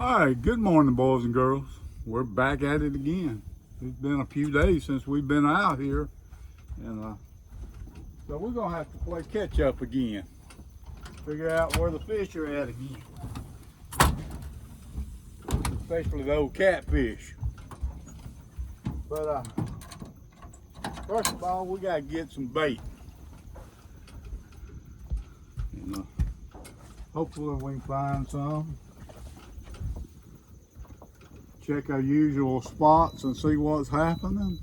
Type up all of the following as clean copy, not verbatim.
All right, good morning, boys and girls. We're back at it again. It's been a few days since we've been out here, and so we're gonna have to play catch up again. Figure out where the fish are at again, especially the old catfish. But first of all, we gotta get some bait. And, hopefully, we can find some. Check our usual spots and see what's happening.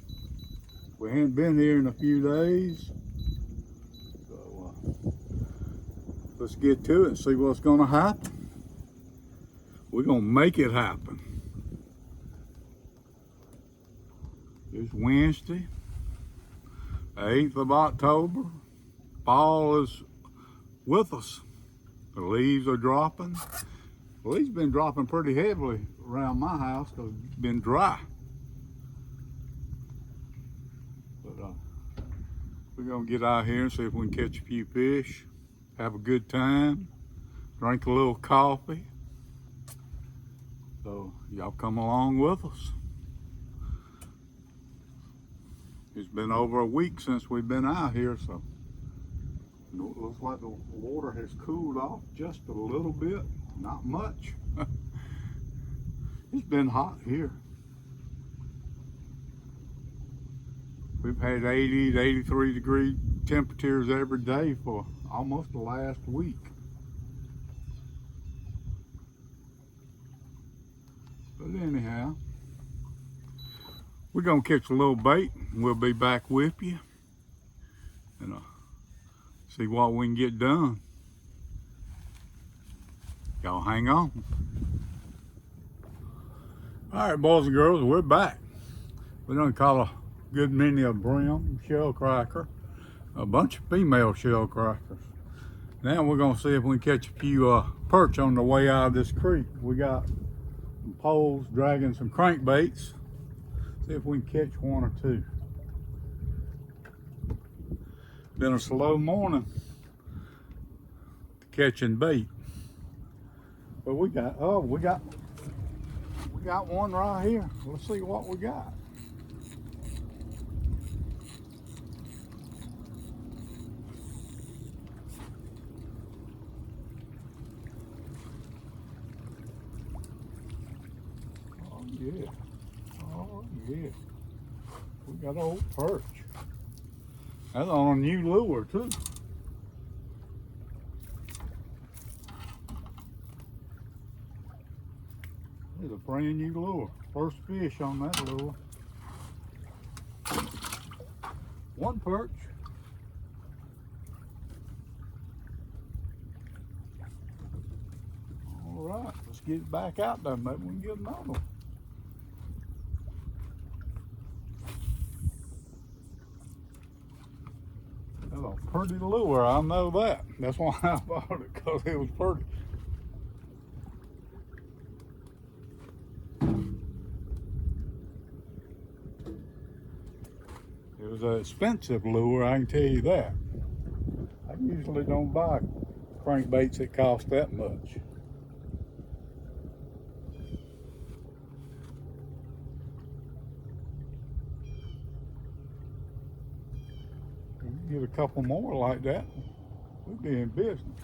We haven't been here in a few days, so let's get to it and see what's going to happen. We're going to make it happen. It's Wednesday, the 8th of October. Fall is with us. The leaves are dropping. The leaves been dropping pretty heavily around my house because it's been dry. But we're gonna get out here and see if we can catch a few fish, have a good time, drink a little coffee. So y'all come along with us. It's been over a week since we've been out here, so it looks like the water has cooled off just a little bit, not much. It's been hot here. We've had 80 to 83 degree temperatures every day for almost the last week. But anyhow, we're gonna catch a little bait and we'll be back with you and see what we can get done. Y'all hang on. All right, boys and girls, we're back. We're gonna call a good many of brim, shell cracker, a bunch of female shell crackers. Now we're gonna see if we can catch a few perch on the way out of this creek. We got some poles dragging some crankbaits. See if we can catch one or two. Been a slow morning catching bait, but we got one right here. Let's see what we got. Oh yeah, oh yeah, we got an old perch. That's on a new lure too. There's a brand new lure. First fish on that lure. One perch. All right, let's get it back out there. Maybe we can get another one. That's a pretty lure, I know that. That's why I bought it, because it was pretty. It was an expensive lure, I can tell you that. I usually don't buy crankbaits that cost that much. If we get a couple more like that, we'd be in business.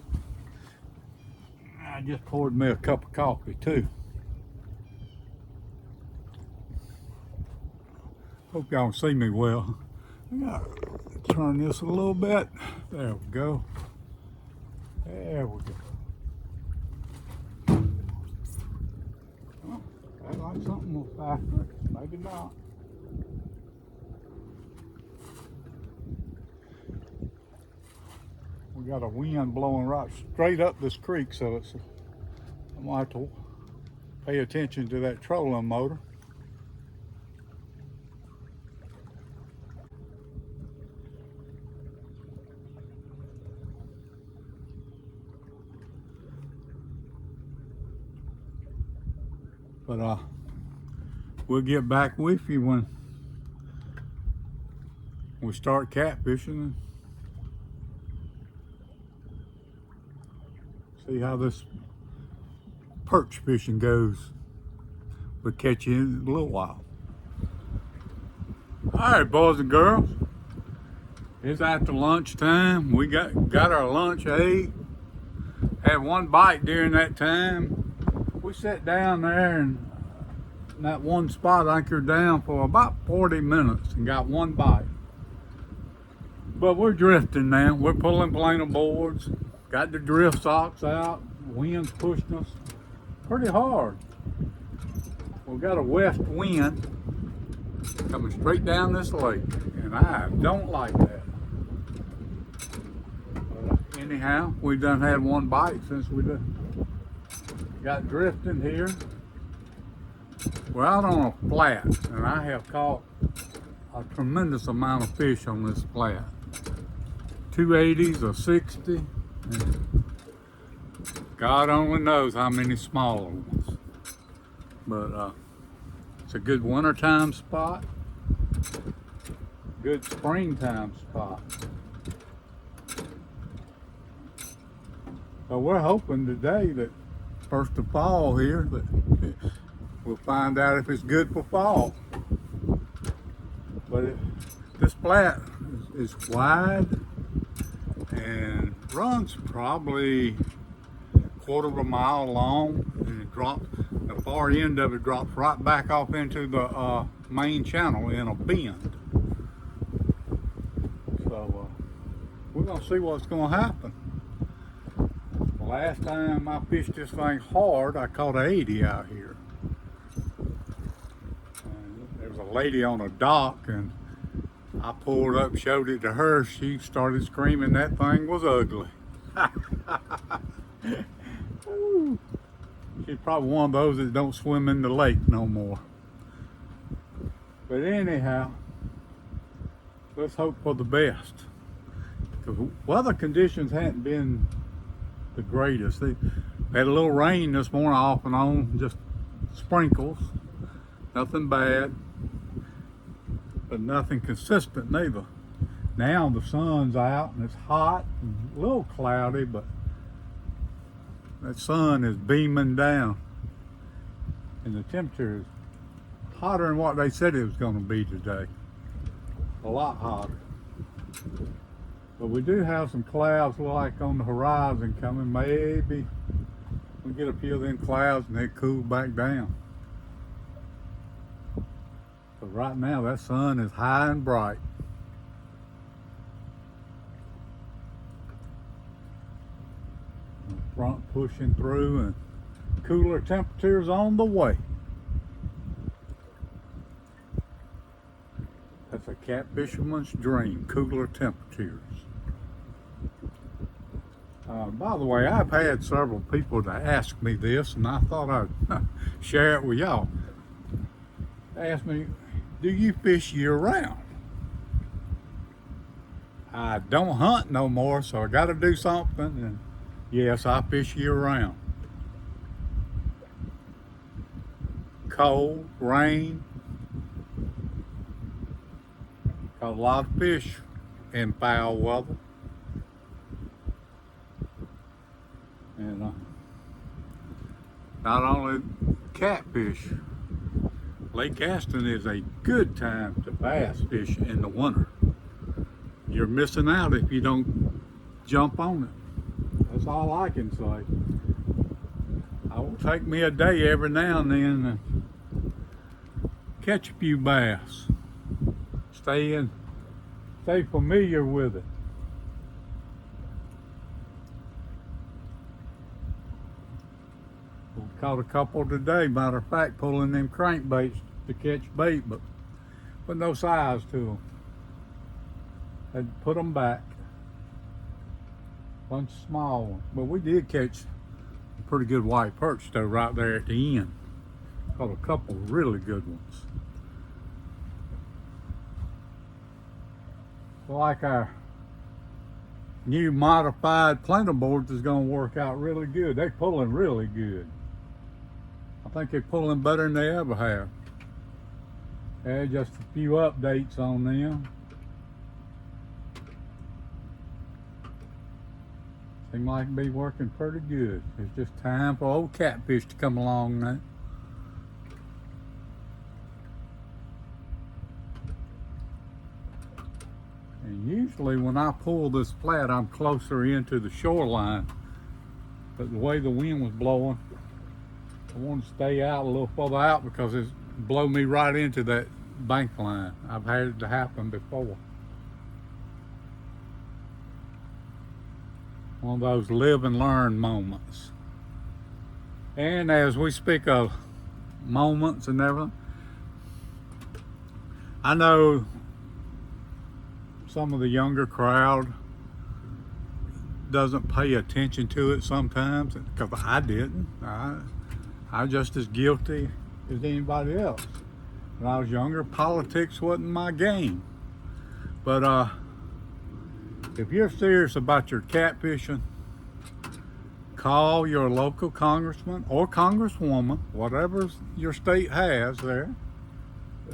I just poured me a cup of coffee too. Hope y'all can see me well. I gotta turn this a little bit. There we go. There we go. Oh, I like something more faster. Maybe not. We got a wind blowing right straight up this creek, so I'm gonna have to pay attention to that trolling motor. But we'll get back with you when we start catfishing and see how this perch fishing goes. We'll catch you in a little while. All right, boys and girls. It's after lunchtime. We got our lunch, ate. Had one bite during that time. We sat down there and in that one spot, I anchored down for about 40 minutes and got one bite. But we're drifting now. We're pulling planer boards. Got the drift socks out. Wind's pushing us pretty hard. We've got a west wind coming straight down this lake, and I don't like that. But anyhow, we done had one bite since we done got drifting here. We're out on a flat, and I have caught a tremendous amount of fish on this flat. 280s or 60, and God only knows how many smaller ones. But it's a good wintertime spot, good springtime spot. So we're hoping today that first of fall here, that we'll find out if it's good for fall. But this flat is wide and runs probably a quarter of a mile long, and it drops, the far end of it drops right back off into the main channel in a bend. So we're gonna see what's gonna happen. The last time I fished this thing hard, I caught an 80 out here. There was a lady on a dock, and I pulled up, showed it to her. She started screaming that thing was ugly. She's probably one of those that don't swim in the lake no more. But anyhow, let's hope for the best. Because weather conditions hadn't been the greatest. They had a little rain this morning off and on, just sprinkles. Nothing bad, but nothing consistent neither. Now the sun's out and it's hot and a little cloudy, but that sun is beaming down, and the temperature is hotter than what they said it was going to be today. A lot hotter. But we do have some clouds like on the horizon coming. Maybe we get a few of them clouds and they cool back down. But right now that sun is high and bright. Front pushing through, and cooler temperatures on the way. That's a catfisherman's dream, cooler temperatures. By the way, I've had several people to ask me this, and I thought I'd share it with y'all. They asked me, do you fish year round? I don't hunt no more, so I got to do something, and yes, I fish year round. Cold, rain, caught a lot of fish in foul weather. And not only catfish, Lake Aston is a good time to bass fish in the winter. You're missing out if you don't jump on it. That's all I can say. I will take me a day every now and then and catch a few bass. Stay familiar with it. We caught a couple today, matter of fact, pulling them crankbaits to catch bait, but no size to them. Had to put them back. Bunch of small ones, but we did catch a pretty good white perch though right there at the end. Caught a couple really good ones. So like our new modified planer boards is going to work out really good. They're pulling really good. I think they're pulling better than they ever have. Just a few updates on them. Seems like it be working pretty good. It's just time for old catfish to come along now. And usually when I pull this flat, I'm closer into the shoreline. But the way the wind was blowing, I want to stay out a little further out because it's blow me right into that bank line. I've had it to happen before. One of those live and learn moments. And as we speak of moments and everything, I know some of the younger crowd doesn't pay attention to it sometimes, because I didn't. I'm just as guilty as anybody else. When I was younger, politics wasn't my game. But if you're serious about your catfishing, call your local congressman or congresswoman, whatever your state has there,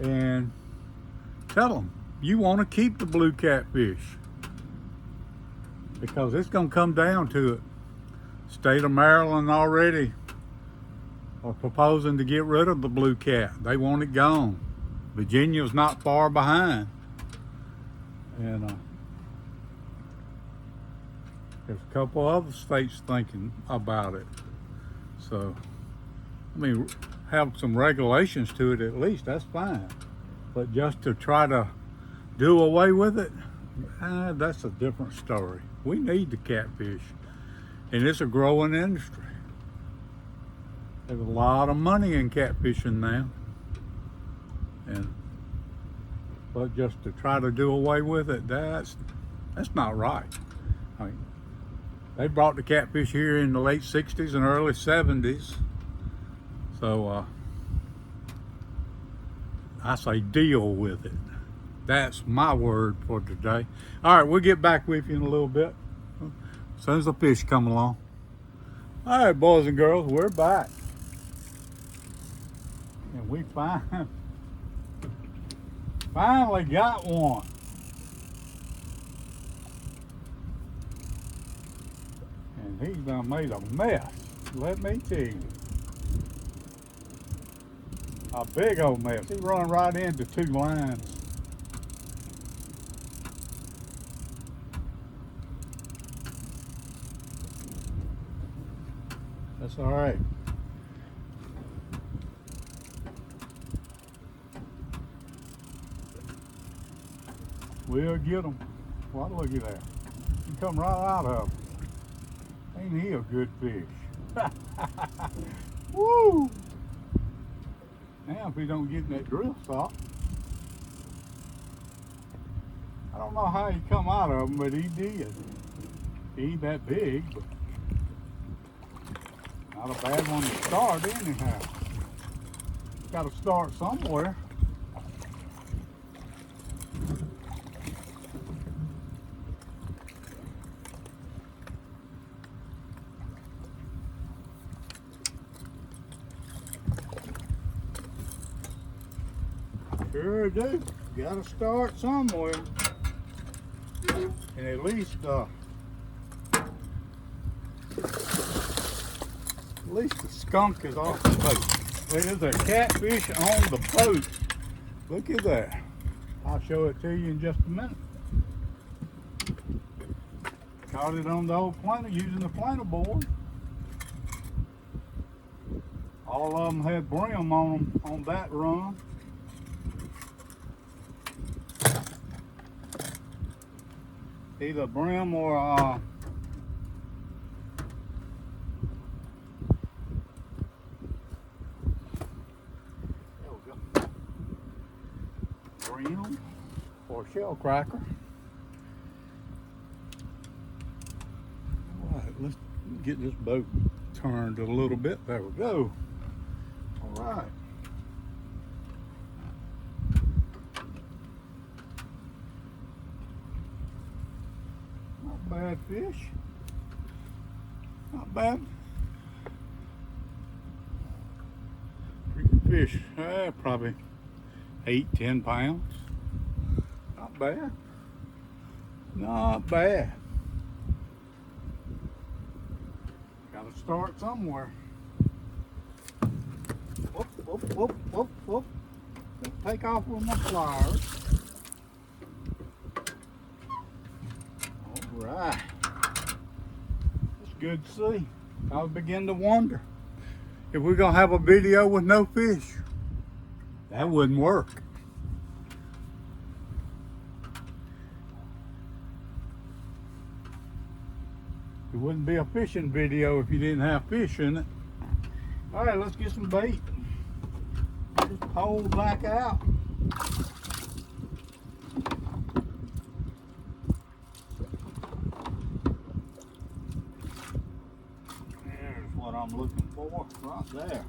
and tell them you want to keep the blue catfish, because it's going to come down to it. State of Maryland already are proposing to get rid of the blue cat. They want it gone. Virginia's not far behind. And there's a couple other states thinking about it. So, I mean, have some regulations to it at least, that's fine. But just to try to do away with it, that's a different story. We need the catfish, and it's a growing industry. There's a lot of money in catfishing now, but just to try to do away with it, that's not right. I mean, they brought the catfish here in the late 60s and early 70s, so I say deal with it. That's my word for today. All right, we'll get back with you in a little bit, as soon as the fish come along. All right, boys and girls, we're back. And we finally got one. And he's done made a mess, let me tell you. A big old mess. He run right into two lines. That's all right. We'll get them. Well, look at that. He come right out of him. Ain't he a good fish? Woo! Now if he don't get in that drill stop. I don't know how he come out of them, but he did. He ain't that big, but not a bad one to start anyhow. Got to start somewhere. Sure do. Got to start somewhere. And at least the skunk is off the boat. There's a catfish on the boat. Look at that. I'll show it to you in just a minute. Caught it on the old planer using the planer board. All of them had brim on them on that run. Either brim or brim or shell cracker. All right, let's get this boat turned a little bit. There we go. All right. Not bad fish. Not bad. Pretty good fish. Probably 8-10 pounds. Not bad. Not bad. start somewhere. Whoop, whoop, whoop, whoop, whoop. Don't take off with my pliers. All right. It's good to see. I begin to wonder if we're gonna have a video with no fish. That wouldn't work. It wouldn't be a fishing video if you didn't have fish in it. All right, let's get some bait. Just pull back out. There's what I'm looking for, right there.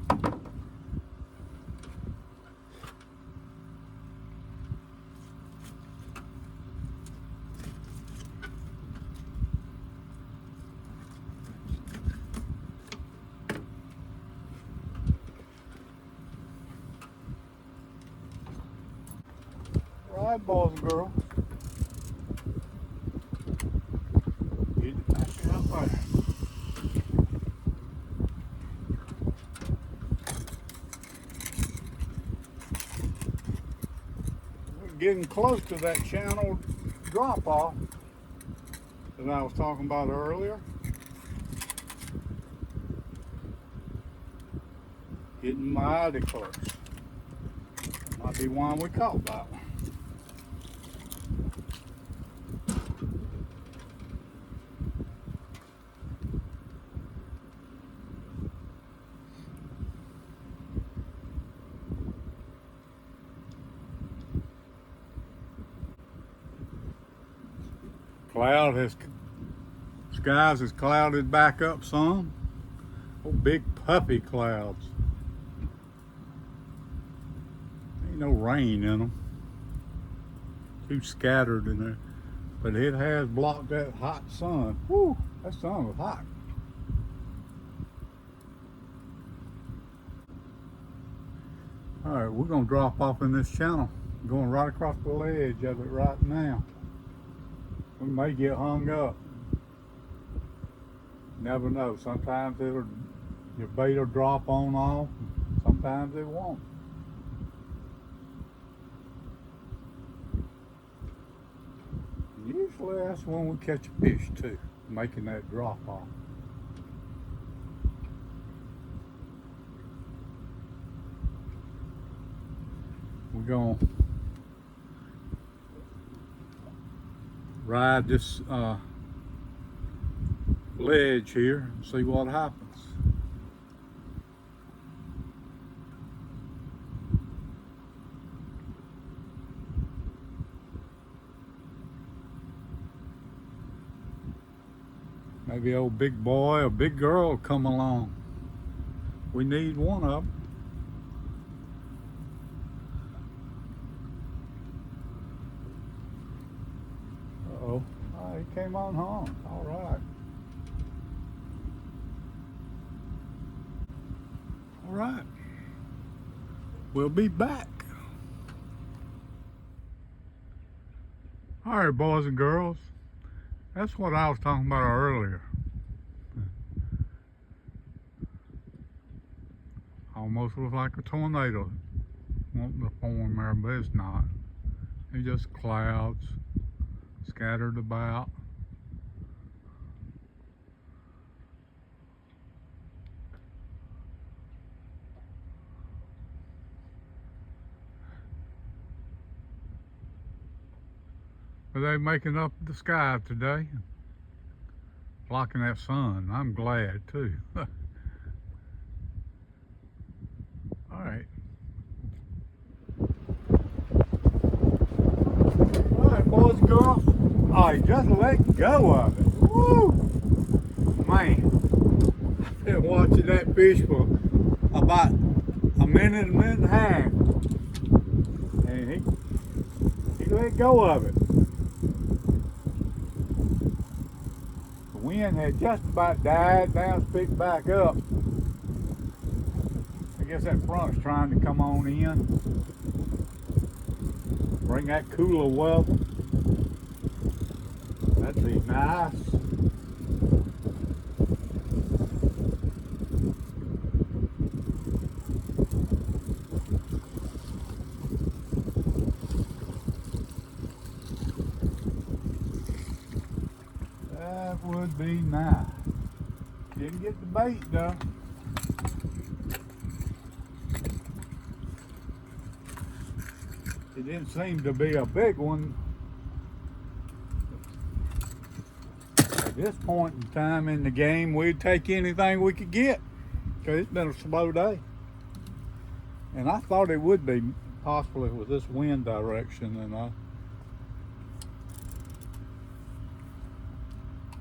All right, boys and girls. Get it back out there. We're getting close to that channel drop off that I was talking about earlier. Getting mighty close. Might be one we caught that one. Skies has clouded back up some. Oh, big puffy clouds. Ain't no rain in them. Too scattered in there. But it has blocked that hot sun. Whew, that sun was hot. All right, we're gonna drop off in this channel. Going right across the ledge of it right now. We may get hung up. Never know. Sometimes your bait will drop on off. Sometimes it won't. Usually that's when we catch a fish too, making that drop off. We're gonna ride this ledge here and see what happens. Maybe old big boy or big girl will come along. We need one of them. Uh-oh. Oh, he came on home. All right. All right. We'll be back. All right, boys and girls. That's what I was talking about earlier. Almost looks like a tornado wanting to form there, but it's not. It's just clouds scattered about. But they're making up the sky today, blocking that sun. I'm glad too. All right. All right, boys and girls. All right, just let go of it. Woo! Man, I've been watching that fish for about a minute and a half. And he let go of it. The wind had just about died down, picked back up. I guess that front's trying to come on in, bring that cooler weather. That'd be nice. That would be nice. Didn't get the bait though. It didn't seem to be a big one. At this point in time in the game, we'd take anything we could get, because it's been a slow day. And I thought it would be, possibly with this wind direction, and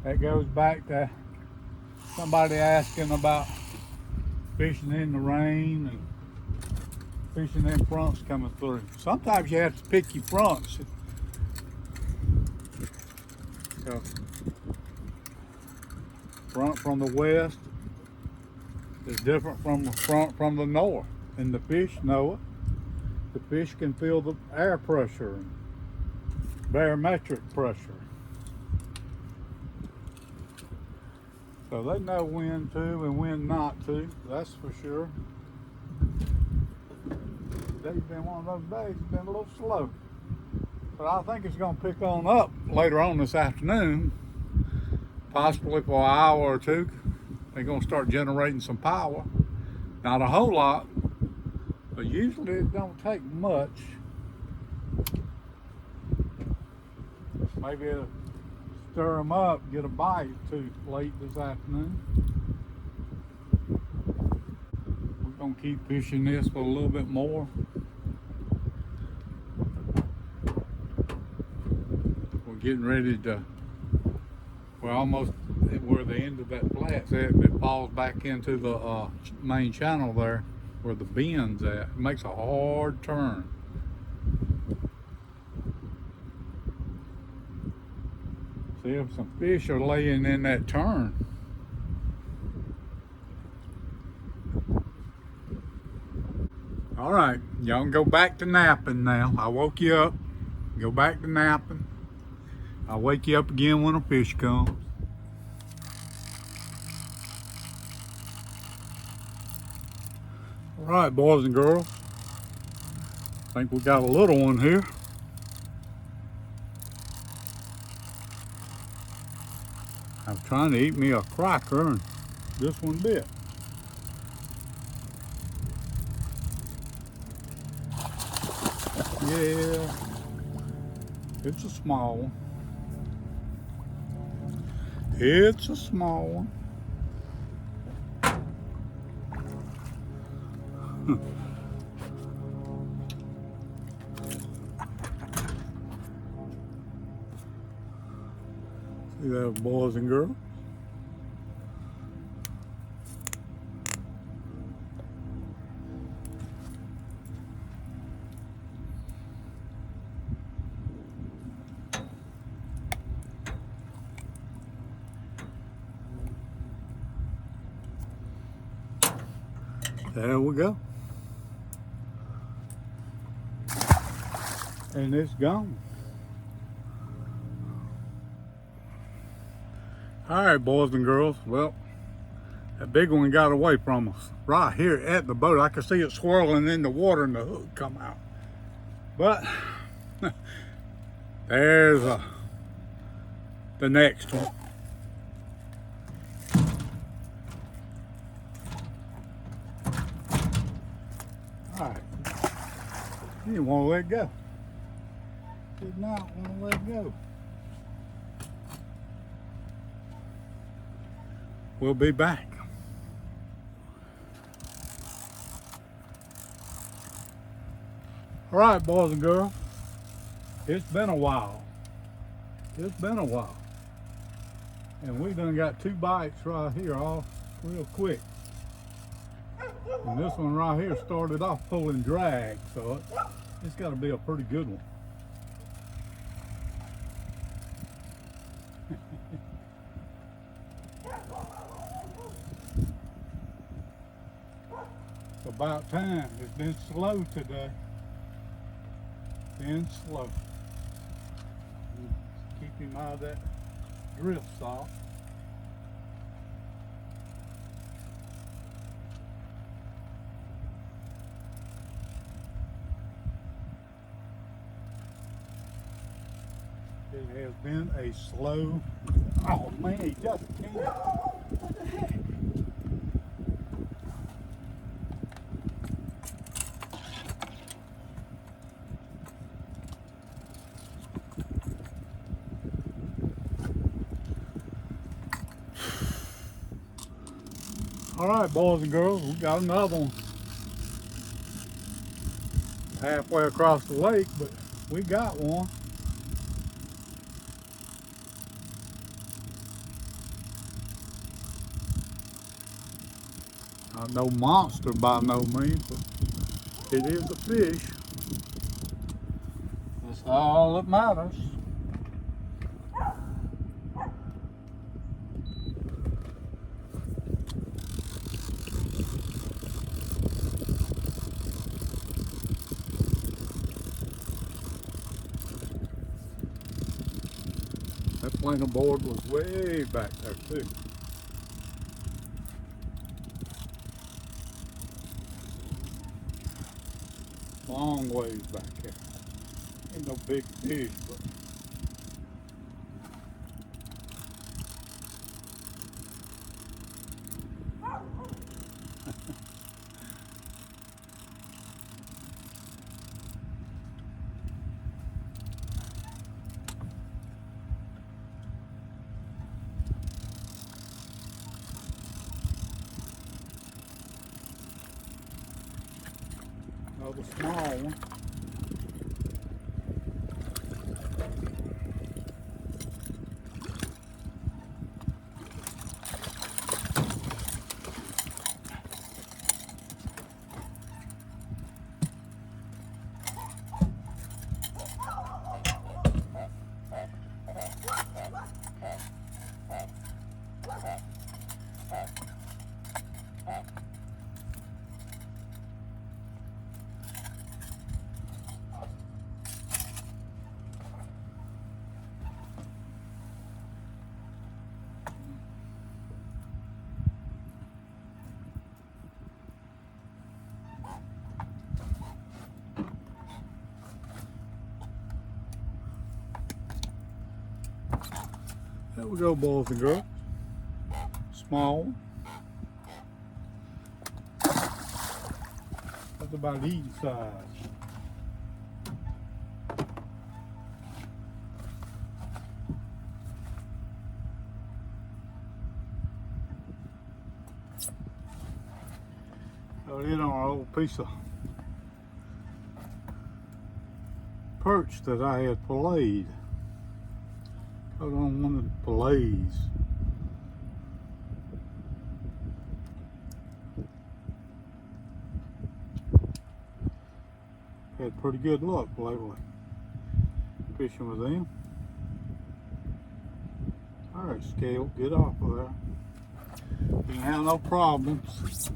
that goes back to somebody asking about fishing in the rain and fishing them fronts coming through. Sometimes you have to pick your fronts. So, front from the west is different from the front from the north, and the fish know it. The fish can feel the air pressure and barometric pressure. So they know when to and when not to, that's for sure. Today's been one of those days, it's been a little slow. But I think it's going to pick on up later on this afternoon, possibly for an hour or two. They're going to start generating some power. Not a whole lot, but usually it don't take much. Maybe it'll stir them up, get a bite too late this afternoon. We're going to keep fishing this for a little bit more. We're getting ready to, we're almost where the end of that flat's at. It falls back into the main channel there where the bend's at. It makes a hard turn. See if some fish are laying in that turn. All right, y'all can go back to napping now. I woke you up. Go back to napping. I'll wake you up again when a fish comes. All right, boys and girls. I think we got a little one here. I was trying to eat me a cracker and this one bit. Yeah, it's a small one. It's a small one. See that, boys and girls? There we go. And it's gone. All right, boys and girls. Well, that big one got away from us. Right here at the boat, I could see it swirling in the water and the hook come out. But there's the next one. All right. He didn't want to let go. Did not want to let go. We'll be back. All right, boys and girls. It's been a while. It's been a while. And we done got 2 bites right here all real quick. And this one right here started off pulling drag, so it's got to be a pretty good one. It's about time. It's been slow today. Been slow. Keep him out of that drift saw. It has been a slow. Oh man, he just can't. What the heck? All right, boys and girls, we got another one. Halfway across the lake, but we got one. Not no monster by no means, but it is a fish. That's all that matters. That planer board was way back there too. Long ways back there. Ain't no big fish, but another small one. There we go, boys and girls. Small one. That's about eating size. Got it on an old piece of perch that I had filleted. I don't want to fillets. Had pretty good luck lately fishing with them. All right, scale, get off of there. Didn't have no problems.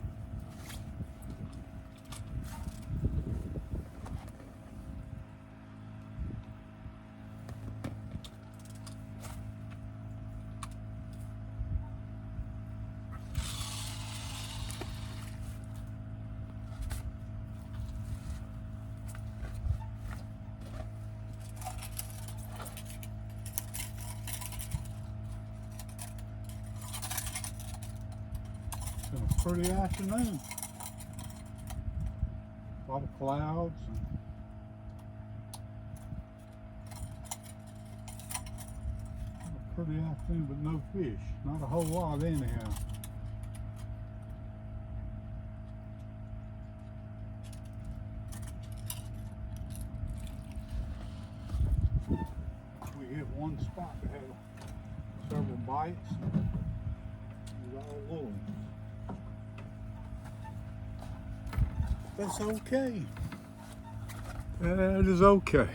A pretty afternoon. A lot of clouds. A pretty afternoon, but no fish. Not a whole lot anyhow. We hit one spot that had several bites. These all little ones. That's okay. That is okay.